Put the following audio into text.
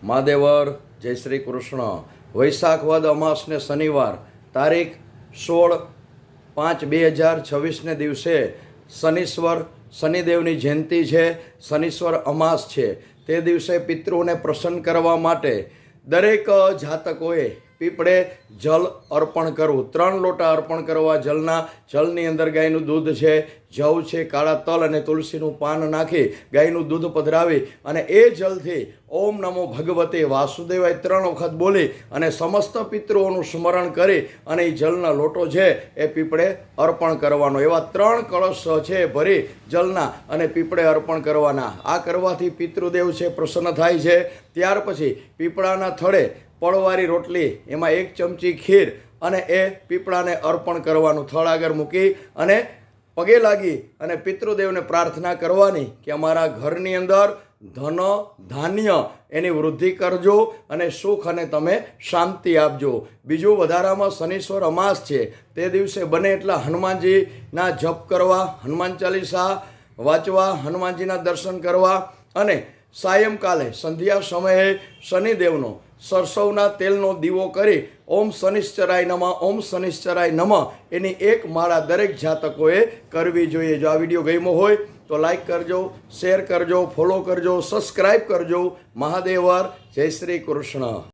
મહાદેવર જય શ્રી કૃષ્ણ. વૈશાખ વદ અમાસને શનિવાર તારીખ 16/5/2026ને દિવસે શનિશ્વર શનિદેવની જયંતિ છે. શનિશ્વર અમાસ છે. તે દિવસે પિતૃઓને પ્રસન્ન કરવા માટે દરેક જાતકોએ પીપળે જલ અર્પણ કરવું. 3 લોટા અર્પણ કરવા જલની અંદર ગાયનું દૂધ છે, જવ છે, કાળા તલ અને તુલસીનું પાન નાખી ગાયનું દૂધ પધરાવી અને એ જલથી ઓમ નમો ભગવતે વાસુદેવાય 3 વખત બોલી અને સમસ્ત પિતૃઓનું સ્મરણ કરી અને એ જલના લોટો છે એ પીપળે અર્પણ કરવાનો. એવા 3 કળશ છે ભરી જલના અને પીપળે અર્પણ કરવાના. આ કરવાથી પિતૃદેવ છે પ્રસન્ન થાય છે. ત્યાર પછી પીપળાના થડે પળવાળી રોટલી, એમાં 1 ચમચી ખીર અને એ પીપળાને અર્પણ કરવાનું. થળ આગળ મૂકી અને પગે લાગી અને પિતૃદેવને પ્રાર્થના કરવાની કે અમારા ઘરની અંદર ધન ધાન્ય એની વૃદ્ધિ કરજો અને સુખ અને તમે શાંતિ આપજો. બીજું, વધારામાં શનિશ્વર અમાસ છે તે દિવસે બને એટલા હનુમાનજીના જપ કરવા, હનુમાન ચાલીસા વાંચવા, હનુમાનજીના દર્શન કરવા અને સાયંકાલે સંધ્યા સમયે શનિદેવનો સરસવના તેલનો દીવો કરી ઓમ શનિશ્ચરાય નમઃ, ઓમ શનિશ્ચરાય નમઃ એની 1 માળા દરેક જાતકોએ કરવી જોઈએ. જો આ વિડીયો ગમ્યો હોય તો લાઈક કરજો, શેર કરજો, ફોલો કરજો, સબસ્ક્રાઈબ કરજો. મહાદેવર જય શ્રી કૃષ્ણ.